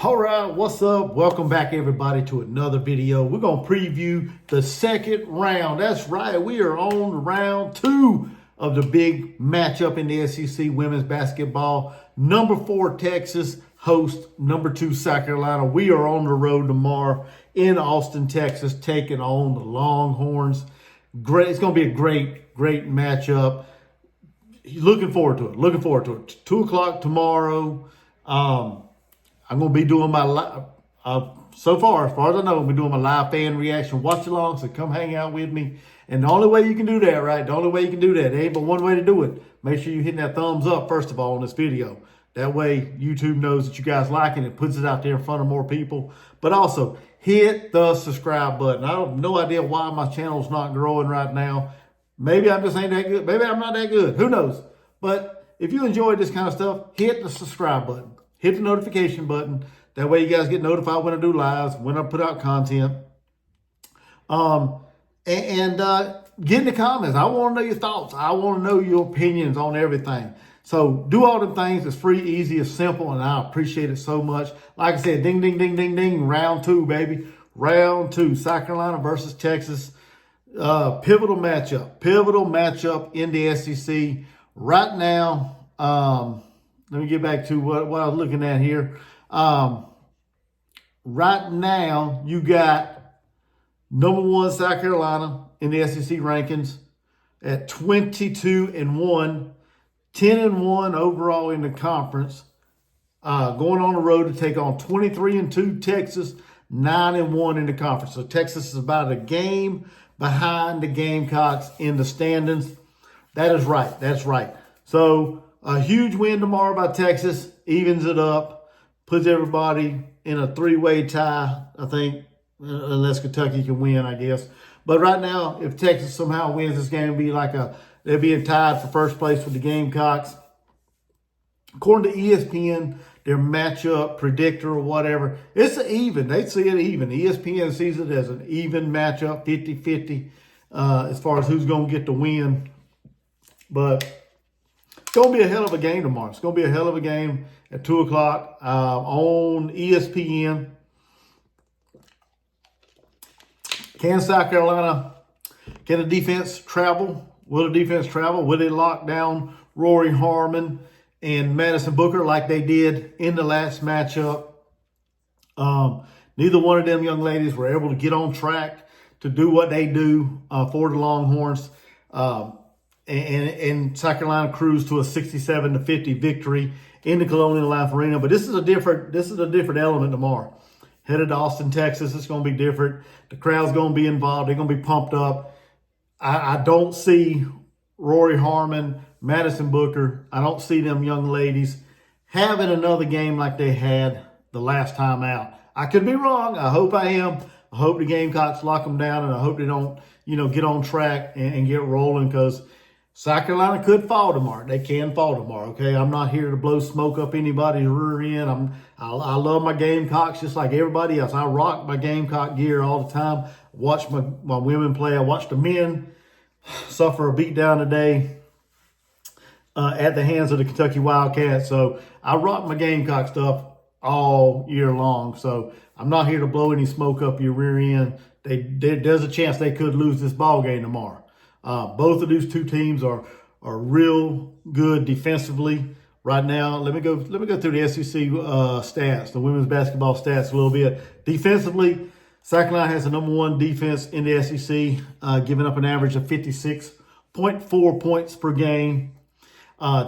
All right, what's up? Welcome back, everybody, to another video. We're going to preview the second round. That's right, we are on round 2 of the big matchup in the SEC women's basketball. Number 4, Texas host number 2, South Carolina. We are on the road tomorrow in Austin, Texas, taking on the Longhorns. Great, it's going to be a great matchup. Looking forward to it. 2 o'clock tomorrow. I'm going to be doing my live, so far as I know, I'm going to be doing my live fan reaction watch along, so come hang out with me. And the only way you can do that, right? The only way you can do that, there ain't but one way to do it. Make sure you're hitting that thumbs up, first of all, on this video. That way, YouTube knows that you guys like it and puts it out there in front of more people. But also, hit the subscribe button. I have no idea why my channel's not growing right now. Maybe I just ain't that good. Maybe I'm not that good. Who knows? But if you enjoy this kind of stuff, hit the subscribe button. Hit the notification button. That way you guys get notified when I do lives, when I put out content. Get in the comments. I want to know your thoughts. I want to know your opinions on everything. So do all them things. It's free, easy, it's simple, and I appreciate it so much. Like I said, ding, ding, ding, ding, ding. Round 2, baby. Round 2. South Carolina versus Texas. Pivotal matchup in the SEC. Right now, let me get back to what I was looking at here. Right now, you got number 1 South Carolina in the SEC rankings at 22-1, 10-1 overall in the conference. Going on the road to take on 23-2 Texas, 9-1 in the conference. So Texas is about a game behind the Gamecocks in the standings. That is right. That's right. So a huge win tomorrow by Texas, evens it up, puts everybody in a 3-way tie, I think, unless Kentucky can win, I guess. But right now, if Texas somehow wins this game, they'll be tied for first place with the Gamecocks. According to ESPN, their matchup predictor or whatever, it's an even. They see it even. ESPN sees it as an even matchup, 50-50, as far as who's going to get the win. But it's going to be a hell of a game tomorrow. It's going to be a hell of a game at 2 o'clock on ESPN. Can South Carolina, can the defense travel? Will the defense travel? Will they lock down Rory Harmon and Madison Booker like they did in the last matchup? Neither one of them young ladies were able to get on track to do what they do for the Longhorns. And South Carolina cruised to a 67-50 victory in the Colonial Life Arena. But this is a different element tomorrow. Headed to Austin, Texas, it's going to be different. The crowd's going to be involved. They're going to be pumped up. I don't see Rory Harmon, Madison Booker, I don't see them young ladies having another game like they had the last time out. I could be wrong. I hope I am. I hope the Gamecocks lock them down, and I hope they don't, get on track and get rolling, because South Carolina could fall tomorrow. They can fall tomorrow, okay? I'm not here to blow smoke up anybody's rear end. I love my Gamecocks just like everybody else. I rock my Gamecock gear all the time. Watch my women play. I watch the men suffer a beatdown today at the hands of the Kentucky Wildcats. So I rock my Gamecock stuff all year long. So I'm not here to blow any smoke up your rear end. There's a chance they could lose this ball game tomorrow. Both of these two teams are real good defensively right now. Let me go through the SEC stats, the women's basketball stats a little bit. Defensively, South Carolina has the number 1 defense in the SEC, giving up an average of 56.4 points per game.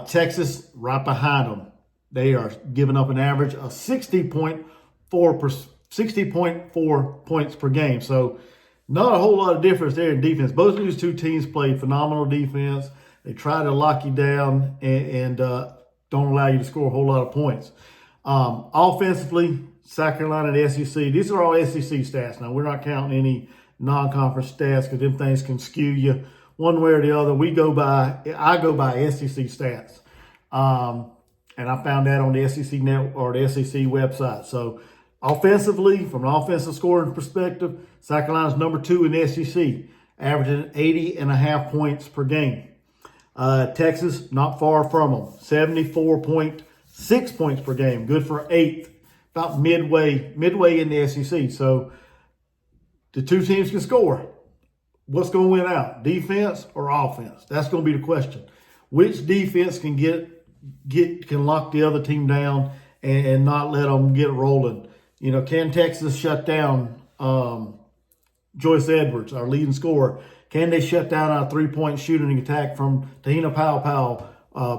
Texas right behind them. They are giving up an average of 60.4 points per game. So not a whole lot of difference there in defense. Both of these two teams play phenomenal defense. They try to lock you down and don't allow you to score a whole lot of points. Offensively, South Carolina and the SEC, these are all SEC stats. Now, we're not counting any non-conference stats because them things can skew you one way or the other. I go by SEC stats. And I found that on the SEC net or the SEC website. So offensively, from an offensive scoring perspective, South Carolina's number 2 in the SEC, averaging 80.5 points per game. Texas, not far from them, 74.6 points per game, good for 8th. about midway in the SEC. So the two teams can score. What's going to win out, defense or offense? That's going to be the question. Which defense can can lock the other team down and not let them get rolling? You know, can Texas shut down Joyce Edwards, our leading scorer? Can they shut down our three-point shooting attack from Tahina Powell,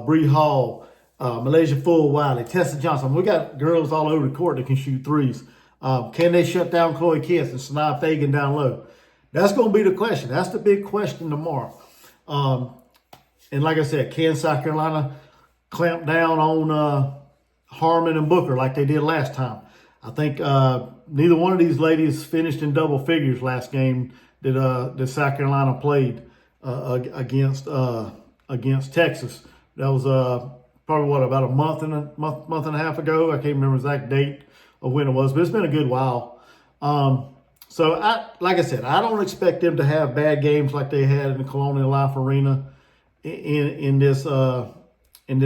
Bree Hall, Malaysia Full Wiley, Tessa Johnson? We got girls all over the court that can shoot threes. Can they shut down Chloe Kiss and Sanaa Fagan down low? That's going to be the question. That's the big question tomorrow. And like I said, can South Carolina clamp down on Harmon and Booker like they did last time? I think neither one of these ladies finished in double figures last game that South Carolina played against Texas. That was probably about a month and a half ago. I can't remember the exact date of when it was, but it's been a good while. So like I said, I don't expect them to have bad games like they had in the Colonial Life Arena in this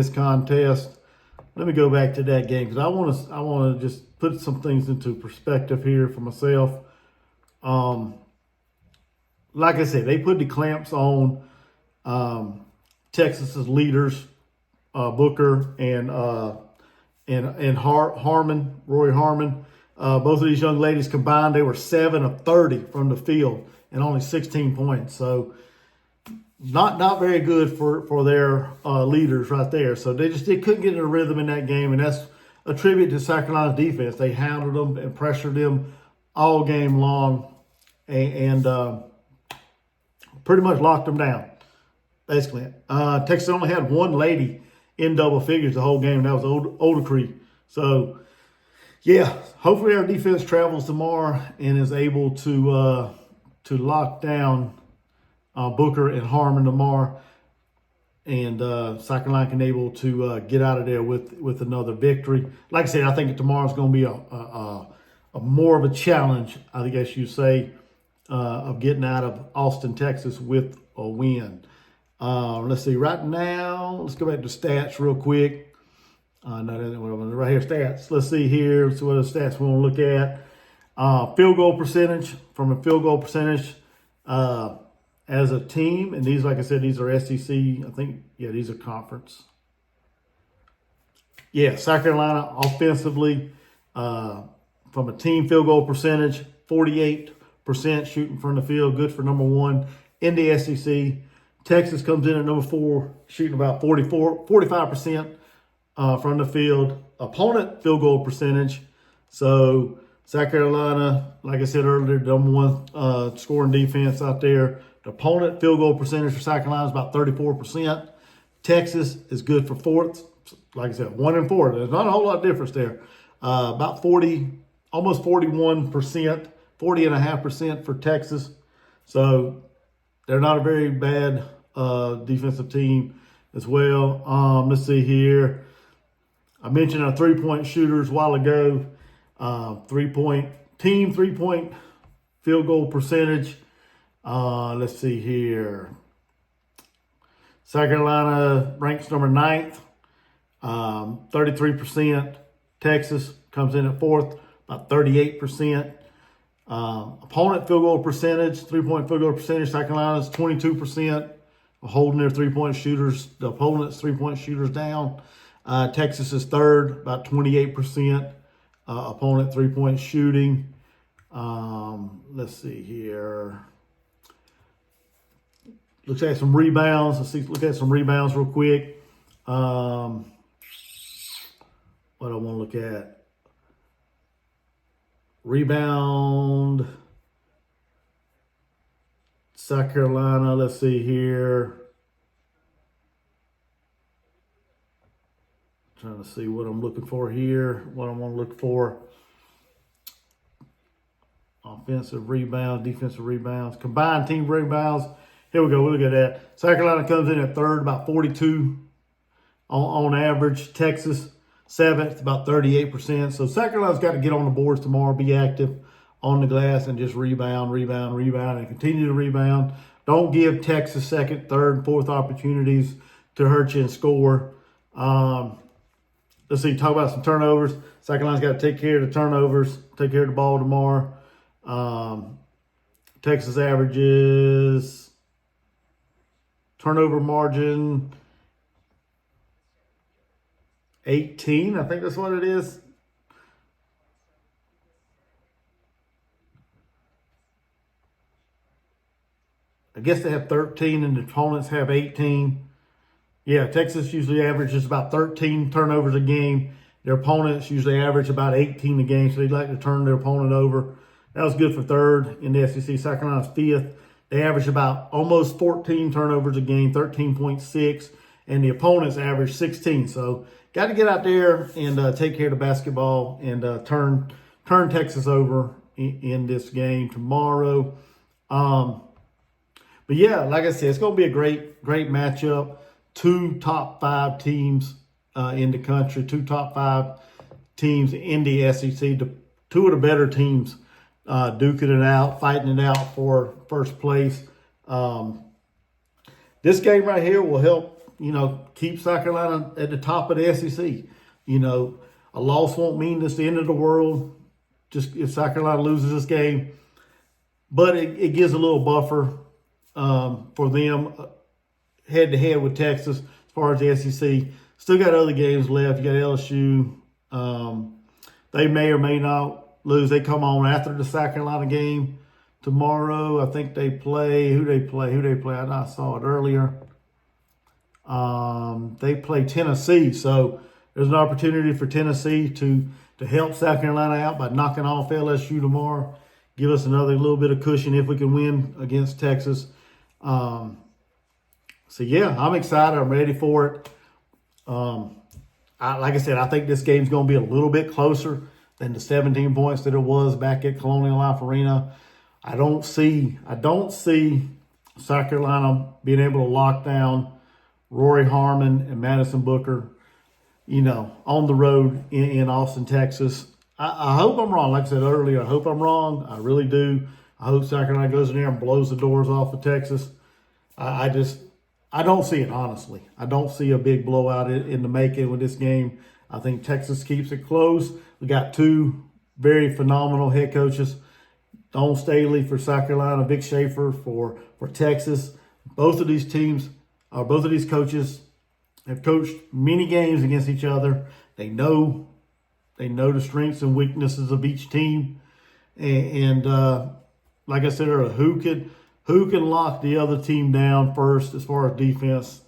contest. Let me go back to that game because I want to just put some things into perspective here for myself. Like I said, they put the clamps on Texas's leaders, Booker and Harmon, Roy Harmon. Both of these young ladies combined, they were 7 of 30 from the field and only 16 points. So not very good for their leaders right there. So they couldn't get in a rhythm in that game, and that's a tribute to South Carolina's defense. They hounded them and pressured them all game long, and pretty much locked them down, basically. Texas only had one lady in double figures the whole game. That was Oldecree. So, yeah, hopefully our defense travels tomorrow and is able to lock down Booker and Harmon tomorrow, and South Carolina can able to get out of there with another victory. Like I said, I think tomorrow's going to be a more of a challenge, I guess you say, of getting out of Austin, Texas with a win. Let's see. Right now, let's go back to stats real quick. Right here, stats. Let's see here. Let's see what the stats we want to look at. Field goal percentage. From a field goal percentage as a team, and these, like I said, these are SEC. I think, yeah, these are conference. Yeah, South Carolina offensively, from a team field goal percentage, 48% shooting from the field, good for number one in the SEC. Texas comes in at number 4, shooting about 45% from the field. Opponent field goal percentage. So South Carolina, like I said earlier, number one scoring defense out there. The opponent field goal percentage for South Carolina is about 34%. Texas is good for 4th. Like I said, 1 and 4. There's not a whole lot of difference there. About 40, almost 41%, 40.5% for Texas. So they're not a very bad defensive team as well. Let's see here. I mentioned our three-point shooters a while ago. Three-point field goal percentage. Let's see here. South Carolina ranks number 9th, 33%. Texas comes in at 4th, about 38%. Opponent field goal percentage, three-point field goal percentage, South Carolina is 22%, holding their three-point shooters, the opponent's three-point shooters down. Texas is 3rd, about 28%. Opponent three-point shooting. Let's see here. Look at some rebounds. Look at some rebounds real quick. What I want to look at. Rebound. South Carolina. Let's see here. Trying to see what I'm looking for here. What I want to look for. Offensive rebounds, defensive rebounds, combined team rebounds. Here we go. We'll look at that. South Carolina comes in at 3rd, about 42 on average. Texas, 7th, about 38%. So South Carolina's got to get on the boards tomorrow, be active on the glass, and just rebound, and continue to rebound. Don't give Texas 2nd, 3rd, and 4th opportunities to hurt you and score. let's see, talk about some turnovers. South Carolina's got to take care of the turnovers, take care of the ball tomorrow. Texas averages turnover margin 18. I think that's what it is. I guess they have 13 and the opponents have 18. Yeah, Texas usually averages about 13 turnovers a game. Their opponents usually average about 18 a game, so they like to turn their opponent over. That was good for third in the SEC. South Carolina's fifth. They average about almost 14 turnovers a game, 13.6, and the opponents average 16. So got to get out there and take care of the basketball and turn Texas over in this game tomorrow. But yeah, like I said, it's going to be a great matchup. Two top 5 teams in the country, 2 top 5 teams in the SEC. Two of the better teams duking it out, fighting it out for first place. This game right here will help, keep South Carolina at the top of the SEC. A loss won't mean it's the end of the world, just if South Carolina loses this game. But it gives a little buffer for them head-to-head with Texas as far as the SEC. Still got other games left. You got LSU. They may or may not lose. They come on after the South Carolina game tomorrow. I think they play. Who they play? I saw it earlier. They play Tennessee. So there's an opportunity for Tennessee to help South Carolina out by knocking off LSU tomorrow. Give us another little bit of cushion if we can win against Texas. So yeah, I'm excited. I'm ready for it. Like I said, I think this game's going to be a little bit closer than the 17 points that it was back at Colonial Life Arena. I don't see South Carolina being able to lock down Rory Harmon and Madison Booker, on the road in Austin, Texas. I hope I'm wrong. Like I said earlier, I hope I'm wrong. I really do. I hope South Carolina goes in there and blows the doors off of Texas. I don't see it, honestly. I don't see a big blowout in the making with this game. I think Texas keeps it close. We got 2 very phenomenal head coaches. Don Staley for South Carolina, Vic Schaefer for Texas. Both of these coaches have coached many games against each other. They know the strengths and weaknesses of each team. And like I said earlier, who can lock the other team down first as far as defense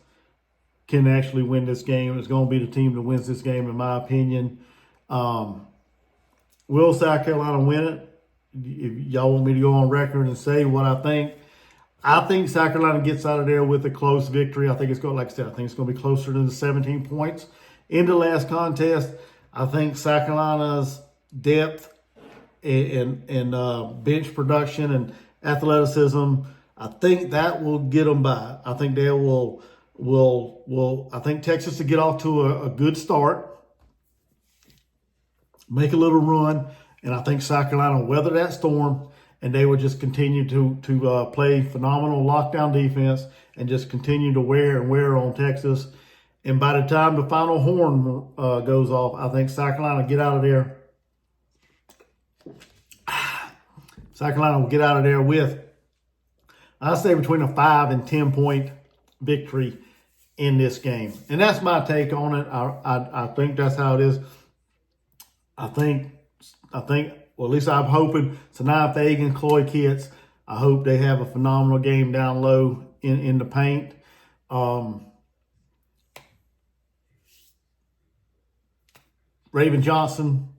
can actually win this game. It's going to be the team that wins this game, in my opinion. Will South Carolina win it? If y'all want me to go on record and say what I think South Carolina gets out of there with a close victory. I think it's going, like I said, I think it's going to be closer than the 17 points in the last contest. I think South Carolina's depth and bench production and athleticism, I think that will get them by. I think they will I think Texas to get off to a good start, make a little run, and I think South Carolina will weather that storm, and they will just continue to play phenomenal lockdown defense and just continue to wear on Texas. And by the time the final horn goes off, I think South Carolina will get out of there. South Carolina will get out of there with, I say, between a 5 and 10 point victory in this game. And that's my take on it. I think that's how it is. I think, well, at least I'm hoping Sanaa Fagan, Chloe Kitts, I hope they have a phenomenal game down low in the paint. Raven Johnson,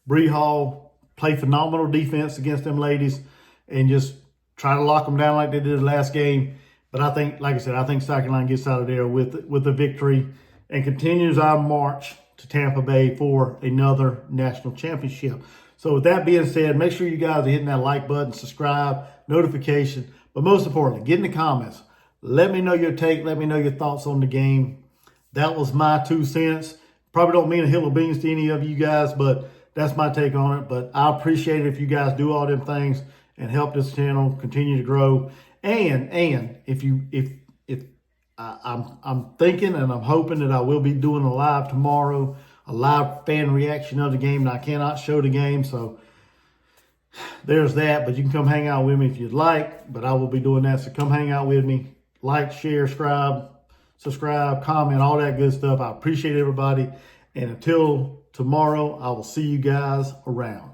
Bree Hall play phenomenal defense against them ladies and just try to lock them down like they did the last game. But I think, like I said, I think South Carolina gets out of there with a victory and continues our march to Tampa Bay for another national championship. So with that being said, make sure you guys are hitting that like button, subscribe, notification, but most importantly, get in the comments. Let me know your take. Let me know your thoughts on the game. That was my 2 cents. Probably don't mean a hill of beans to any of you guys, but that's my take on it. But I appreciate it if you guys do all them things and help this channel continue to grow. And if I'm thinking and I'm hoping that I will be doing a live tomorrow a live fan reaction of the game, and I cannot show the game, so there's that. But you can come hang out with me if you'd like, but I will be doing that, so come hang out with me. Like, share, subscribe, comment, all that good stuff. I appreciate everybody, and until tomorrow, I will see you guys around.